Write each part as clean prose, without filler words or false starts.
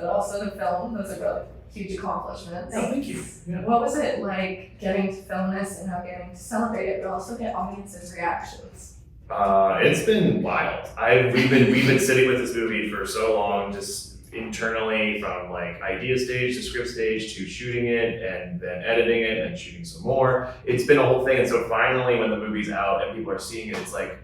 but also the film was a really huge accomplishment. Oh, thank you. Yeah. What was it like getting to film this and now getting to celebrate it, but also get audiences' reactions? It's been wild. We've been sitting with this movie for so long, just internally, from like idea stage to script stage to shooting it and then editing it and shooting some more. It's been a whole thing. And so finally, when the movie's out and people are seeing it, it's like,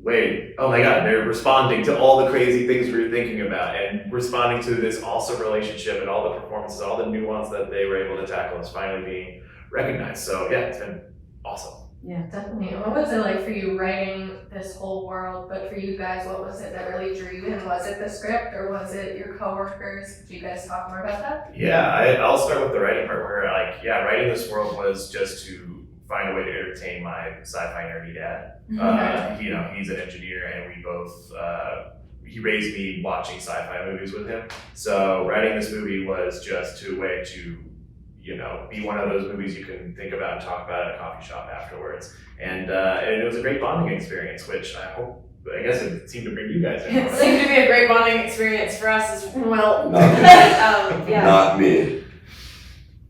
wait, oh my God, they're responding to all the crazy things we were thinking about and responding to this awesome relationship and all the performances, all the nuance that they were able to tackle is finally being recognized. So yeah, it's been awesome. Yeah, definitely. What was it like for you writing this whole world, but for you guys, what was it that really drew you in? Was it the script or was it your coworkers? Could you guys talk more about that? Yeah, I'll start with the writing part where writing this world was just to find a way to entertain my sci-fi nerdy dad. He's an engineer and we both, he raised me watching sci-fi movies with him. So writing this movie was just a way to be one of those movies you can think about and talk about at a coffee shop afterwards. And it was a great bonding experience, which I guess it seemed to bring you guys in. It seemed to be a great bonding experience for us as well. Not me.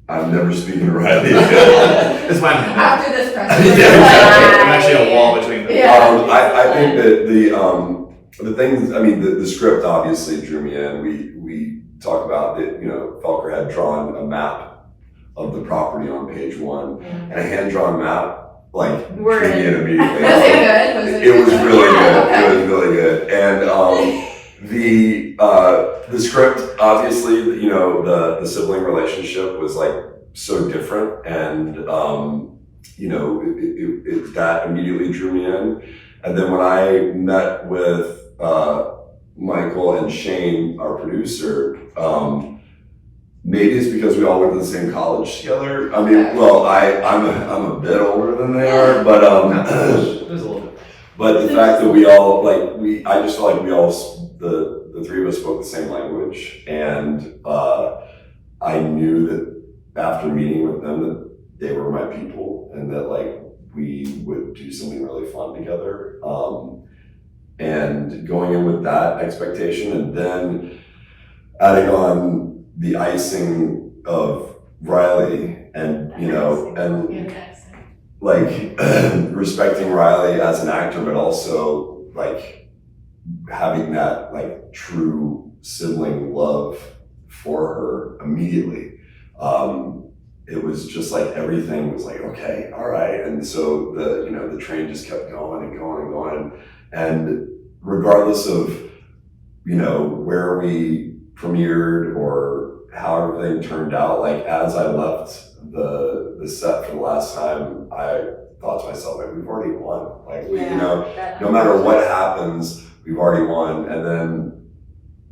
I'm never speaking to Riley. That's why I'm After this press I'm actually a wall between them. Yeah. I think that the things, the script obviously drew me in. We talk about that, Felker had drawn a map of the property on page 1, and a hand-drawn map, drew me in immediately. Was it good? It was really good. Okay. It was really good. And the script, obviously, the sibling relationship was so different, and that immediately drew me in. And then when I met with Michael and Shane, our producer, maybe it's because we all went to the same college together. I'm a bit older than they are, but there's a little bit. But the fact that we all I just felt like we all, the three of us spoke the same language, and I knew that after meeting with them that they were my people, and that we would do something really fun together. And going in with that expectation, and then adding on the icing of Riley, and respecting Riley as an actor, but also having that true sibling love for her immediately. It was just everything was okay, all right. And so the train just kept going and going and going. And regardless of, where we premiered or how everything turned out, as I left the set for the last time, I thought to myself, we've already won. No matter what happens, we've already won. And then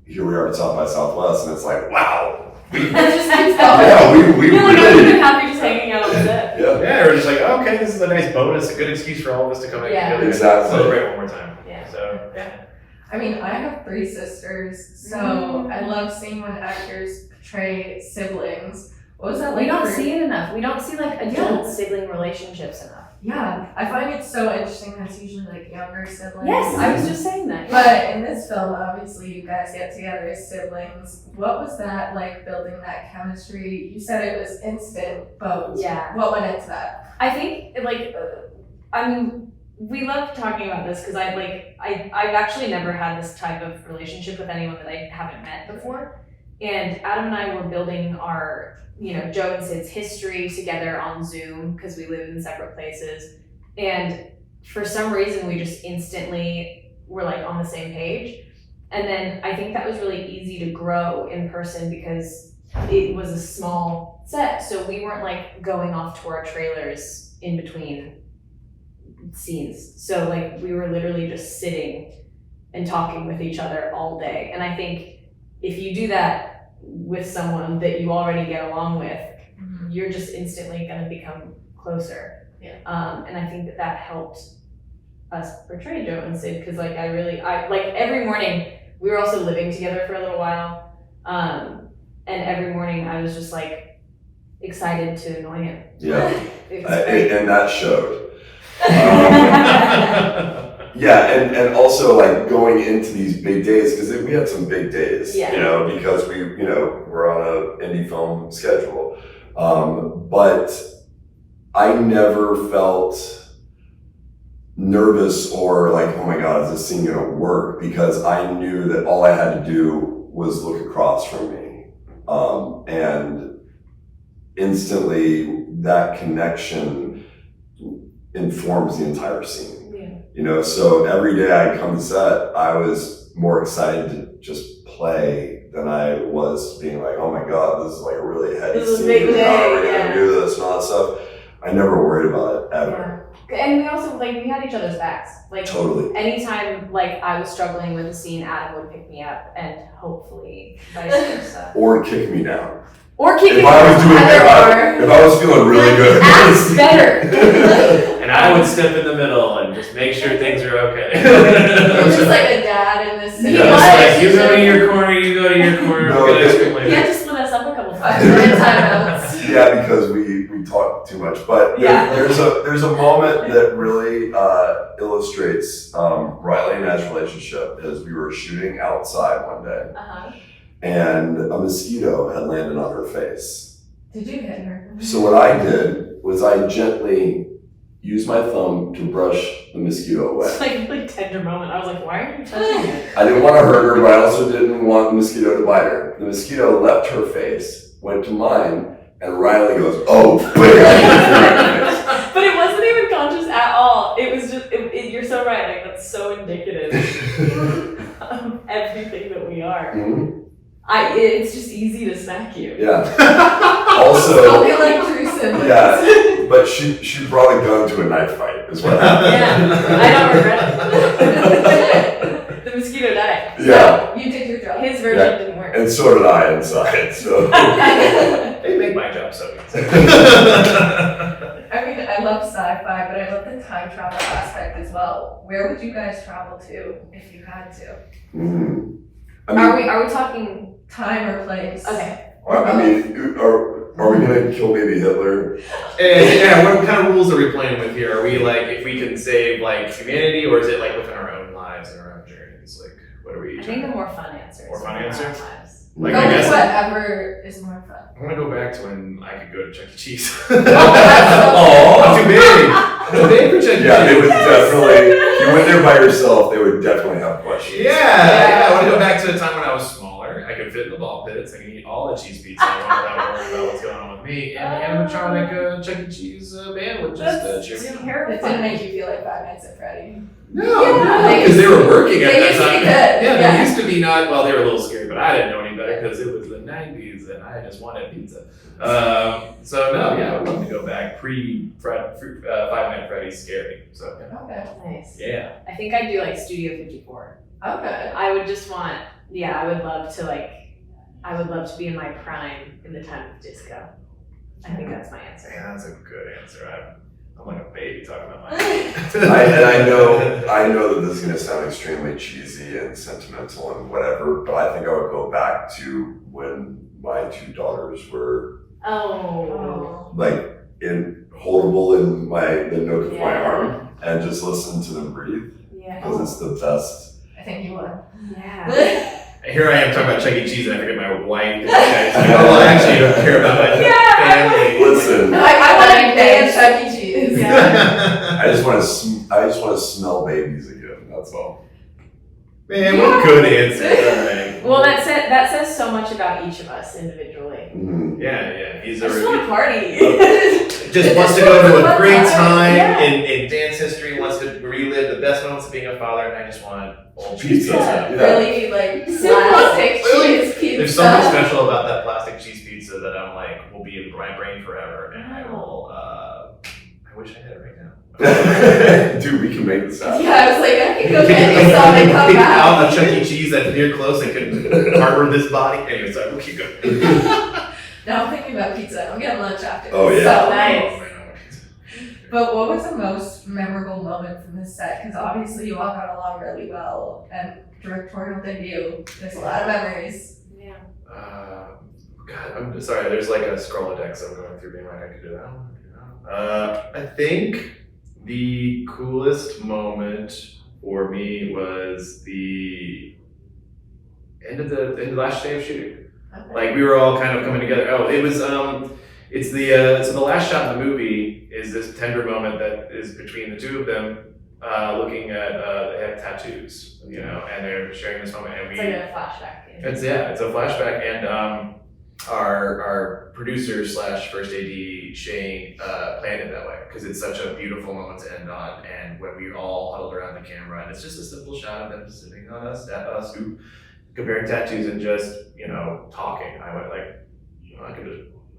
here we are at South by Southwest, and it's wow. That just keeps going. Yeah, we I really. would have been happy just hanging out on the set. Yeah, we're just okay, this is a nice bonus, a good excuse for all of us to come in together and celebrate one more time. Yeah. So, yeah. I have 3 sisters, so I love seeing when actors portray siblings. What was that like? We don't see it enough. We don't see adult sibling relationships enough. Yeah, I find it so interesting that it's usually younger siblings. Yes, I was just saying that. But in this film, obviously, you guys get together as siblings. What was that like, building that chemistry? You said it was instant, but what went into that? I think we love talking about this because I've actually never had this type of relationship with anyone that I haven't met before. And Adam and I were building our, Joe and Sid's history together on Zoom because we live in separate places. And for some reason, we just instantly were on the same page. And then I think that was really easy to grow in person because it was a small set. So we weren't going off to our trailers in between scenes. So we were literally just sitting and talking with each other all day. And I think if you do that with someone that you already get along with, you're just instantly going to become closer. Yeah. And I think that helped us portray Joe and Sid because every morning we were also living together for a little while, and every morning I was just excited to annoy him. Yeah, and that showed. Yeah, and also like going into these big days, because we had some big days, Yeah. you know, because we're on a indie film schedule. But I never felt nervous or like, oh my God, is this scene gonna work? Because I knew that all I had to do was look across from me. And instantly that connection informs the entire scene. You know, so every day I come to set, I was more excited to just play than I was being like, oh my God, this is like a really heady This is a scene. big day, How are we yeah. gonna do this and all that stuff? I never worried about it ever. Yeah. And we also, like, we had each other's backs. Like, Totally. anytime, like, I was struggling with a scene, Adam would pick me up, and hopefully vice versa. Or kick me down. Or keep If it I was doing either if I was feeling really good. Ask better. And I would step in the middle and just make sure things are okay. You're just like a dad in this scene. Yeah. It's like, you go to your corner, you go to your corner, No, we're gonna it's- scream You later. have to split us up a couple 5 times. minute timeouts. Yeah, because we talk too much. But Yeah. there's a moment that really illustrates Riley and I's relationship. Is we were shooting outside one day, Uh-huh. and a mosquito had landed on her face. Did you hit her? So what I did was I gently used my thumb to brush the mosquito away. It's like a really tender moment. I was like, why are you touching it? I didn't want to hurt her, but I also didn't want the mosquito to bite her. The mosquito left her face, went to mine, and Riley goes, oh, bam! But it wasn't even conscious at all. It was just, you're so right. Like, that's so indicative of everything that we are. Mhm. It's just easy to smack you. Yeah. Don't Also, be like true siblings. yeah, but she brought a gun to a knife fight is what happened. Yeah, I don't regret it. The mosquito died. Yeah, You did your job. His version didn't work. and so did I inside, so. They make my job so easy. I mean, I love sci-fi, but I love the time travel aspect as well. Where would you guys travel to if you had to? Mhm. I Are mean, we talking? Time or place? Okay. are we gonna kill baby Hitler? Yeah, what kind of rules are we playing with here? Are we like, if we can save like humanity, or is it like within our own lives and our own journeys? Like, what are we? I think the more fun answer is More fun our answer? lives. Like, Go I with guess whatever is more fun. I'm gonna go back to when I could go to Chuck E. Cheese. that's Oh, I'm too big. I'm too big for Chuck E. Cheese. Yeah, they would definitely, if you went there by yourself, they would definitely have questions. Yeah, I want to go back to a time when I was smaller. I could fit in the ball pits. I could eat all the cheese pizza. I without worrying about what's going on with me. And the animatronic Chuck E. Cheese band would just cheer me on. It terrifying. didn't make you feel like Five Nights at Freddy. No, Yeah. because they were working at They that used to be time. good. Yeah, Yeah. they used to be not. Well, they were a little scary, but I didn't know any better because it was the '90s and I just wanted pizza. So no, yeah, I would love to go back Five Nights at Freddy's scary. So Okay. Nice. yeah. I think I'd do like Studio 54. Okay. I would just want, I would love to be in my prime in the time of disco. I think that's my answer. Yeah, that's a good answer. I'm like a baby talking about my. I know that this is gonna sound extremely cheesy and sentimental and whatever, but I think I would go back to when my two daughters were Oh. like holdable in the nook of my Yeah. arm and just listen to them breathe Yeah. because it's the best. I think you won. Yeah. Here I am talking about Chuck E. Cheese and I forget my wife. It's like, oh, well, actually, I don't care about my family. Listen, I want to dance Chuck E. Cheese. Yeah. I just want to smell babies again. That's all. Man, what good answer. Alright. Well, that says so much about each of us individually. Mhm. Yeah. He's I just want to party. just wants to go to a great time Yeah. in dance history, wants to relive the best moments of being a father, and I just want old cheese Pizza. pizza. Yeah. Really like Simple. plastic cheese pizza. There's something special about that plastic cheese pizza that I'm like, will be in my brain forever, and I will, I wish I had it right now. Dude, we can make this happen. Yeah, I was like, I can go get this some and come Pick back. out a Chuck E. Cheese that's near close and could harbor this body. Anyway, sorry, we'll keep going. Now I'm thinking about pizza. I'm getting lunch after. Oh, this. yeah. So Nice. But what was the most memorable moment from this set? Because obviously you all got along really well, and directorial debut. There's a lot of memories. Yeah. God, I'm sorry. There's like a scroll of decks I'm going through, being like, I could do that one. I think the coolest moment for me was the end of the last day of shooting. Okay. Like we were all kind of coming together. Oh, it was it's the so the last shot of the movie is this tender moment that is between the two of them looking at they have tattoos, you know, and they're sharing this moment, and It's like a flashback. it's a flashback, and our producer slash first AD Shane planned it that way because it's such a beautiful moment to end on, and when we all huddled around the camera, and it's just a simple shot of them sitting on us at us comparing tattoos and just, you know, talking. I went like, you know,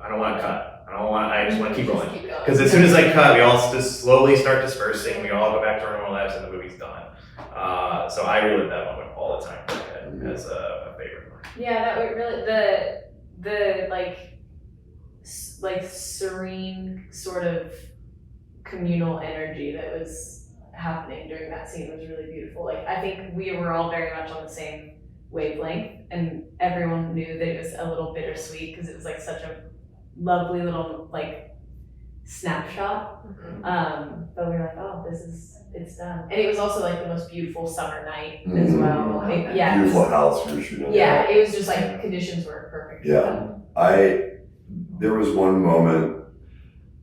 I don't want to cut. I just want to keep going. Because as soon as I cut, we all just slowly start dispersing. We all go back to our normal lives and the movie's done. So I relive that moment all the time as a favorite one. Yeah, that would really, the like serene sort of communal energy that was happening during that scene was really beautiful. Like, I think we were all very much on the same wavelength, and everyone knew that it was a little bittersweet because it was like such a lovely little like snapshot. But we were like, oh, it's done. And it was also like the most beautiful summer night as well. Okay. Beautiful house we were shooting. Yeah, it was just like conditions were perfect. Yeah. There was one moment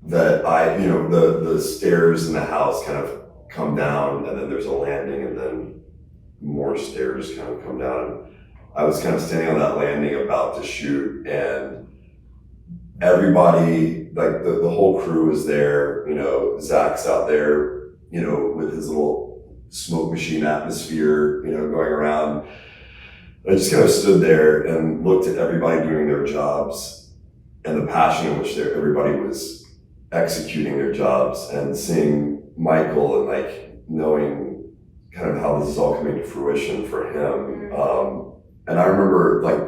that the stairs in the house kind of come down, and then there's a landing, and then more stairs kind of come down. I was kind of standing on that landing about to shoot, and everybody, like the whole crew was there. You know, Zach's out there, you know, with his little smoke machine atmosphere, you know, going around. I just kind of stood there and looked at everybody doing their jobs and the passion in which everybody was executing their jobs, and seeing Michael and like knowing kind of how this is all coming to fruition for him. And I remember like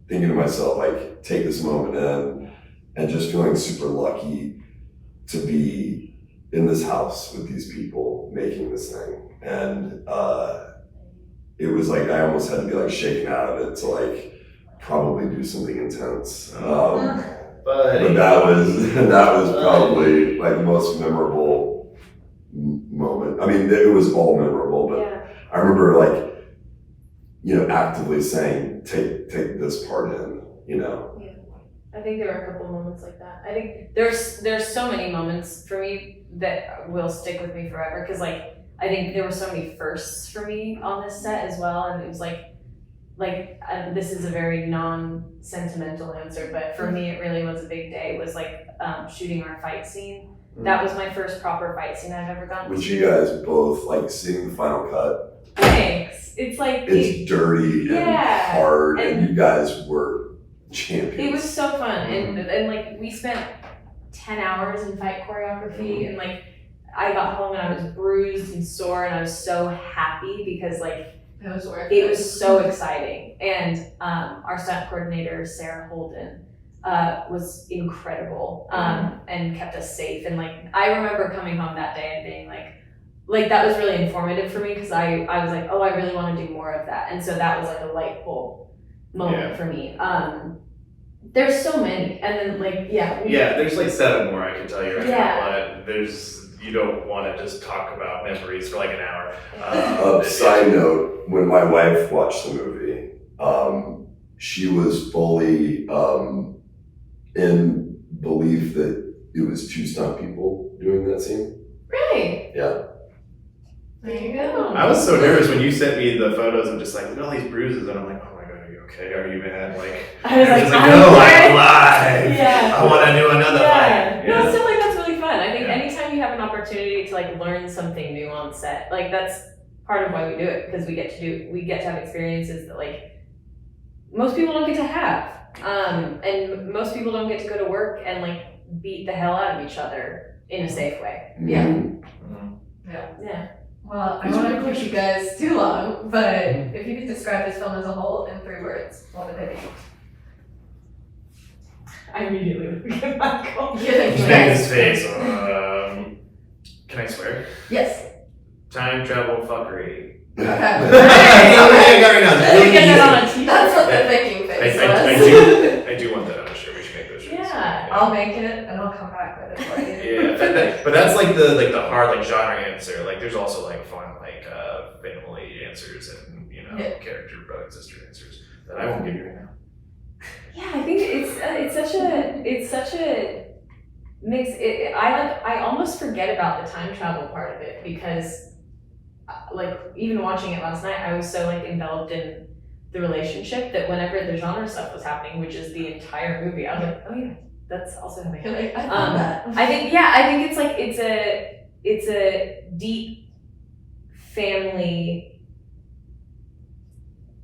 thinking to myself, like, take this moment in, and just feeling super lucky to be in this house with these people making this thing. And it was like, I almost had to be like shaken out of it to like probably do something intense. But that was probably like the most memorable moment. I mean, it was all memorable, but yeah. I remember like, you know, actively saying, take this part in, you know. Yeah. I think there were a couple moments like that. I think there's so many moments for me that will stick with me forever, because like I think there were so many firsts for me on this set as well, and it was like this is a very non-sentimental answer, but for me it really was a big day. It was like shooting our fight scene. That was my first proper fight scene I've ever done. Which you guys both like seeing the final cut. Thanks. It's like it's dirty and hard, and you guys were champions. It was so fun, and like we spent 10 hours in fight choreography, and like I got home and I was bruised and sore, and I was so happy because like it was worth it was so exciting. And our stunt coordinator, Sarah Holden, was incredible, and kept us safe. And like I remember coming home that day and being like that was really informative for me, because I was like, oh, I really want to do more of that. And so that was like a light bulb moment for me. There's so many, and then like there's like 7 more I can tell you right now, but you don't want to just talk about memories for like an hour. Side note, when my wife watched the movie, she was fully in belief that it was 2 stunt people doing that scene. Really? Yeah. There you go. I was so nervous when you sent me the photos of just like, look at all these bruises, and I'm like, oh my god, are you okay? Are you mad? Like, I was like, no, I'm alive. Yeah. I want to do another fight. No, it's still like that's really fun. I think anytime you have an opportunity to like learn something new on set, like that's part of why we do it, because we get to have experiences that like most people don't get to have. And most people don't get to go to work and like beat the hell out of each other in a safe way. Yeah. Well, I don't want to keep you guys too long, but if you could describe this film as a whole in 3 words, what would they be? I immediately look at Michael. Just make his face. Can I swear? Yes. Time travel fuckery. Okay. That's what the thinking face was. I do want that on a shirt. We should make those shirts. Yeah. I'll make it and I'll come back with it for you. Yeah, But that's like the hard like genre answer. Like there's also like fun like family answers and character brother sister answers that I won't give you right now. Yeah, I think it's such a mix. I almost forget about the time travel part of it because like even watching it last night, I was so like enveloped in the relationship that whenever the genre stuff was happening, which is the entire movie, I was like, oh yeah, that's also happening. You're like, I love that. I think it's like it's a deep family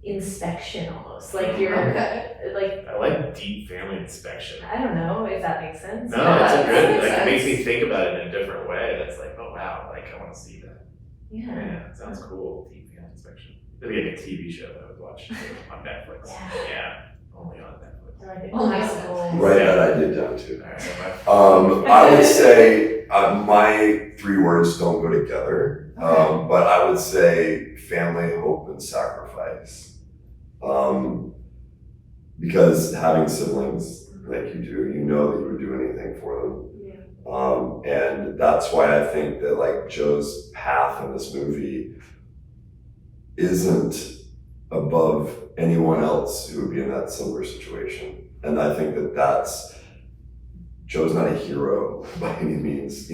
inspection almost. Like you're like I like deep family inspection. I don't know if that makes sense. No, Yeah, it's a that good. makes Like it makes sense. me think about it in a different way. That's like, oh wow, like I want to see that. Yeah. Yeah, it sounds cool. Deep family inspection. That'd be like a TV show that I would watch on Netflix. Yeah, only on Netflix. I like it. Oh, High nice. school. Write that idea down too. All right, I would say my 3 words don't go together, but I would say family, hope, and sacrifice. Because having siblings like you do, you know that you would do anything for them. Yeah. And that's why I think that like Joe's path in this movie isn't above anyone else who would be in that similar situation. And I think that that's, Joe's not a hero by any means.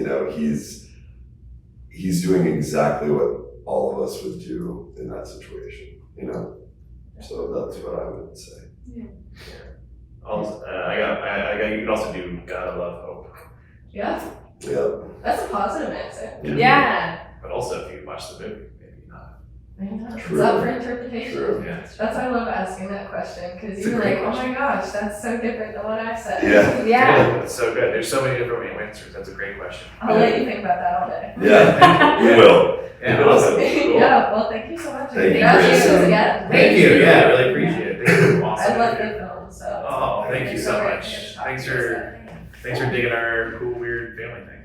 He's doing exactly what all of us would do in that situation, So that's what I would say. Also, I got. You can also do gotta love hope. Yeah, Yeah. that's a positive answer. Yeah. But also, if you watch the movie, maybe not. It's True. up for interpretation. True. Yeah. That's why I love asking that question because It's a you're great like, oh question. my gosh, that's so different than what I said. Yeah. Yeah. That's so good. There's so many different answers. That's a great question. I'll let you think about that all day. Yeah, we will. Yeah, awesome. Cool. Yeah, well, thank you so much. Thank you, Congratulations Gracie. again. Thank you. Yeah, I really appreciate it. Thank you. Awesome. I love the film, so. Oh, thank you so great much. to talk Thanks to you, for digging our cool, weird family thing.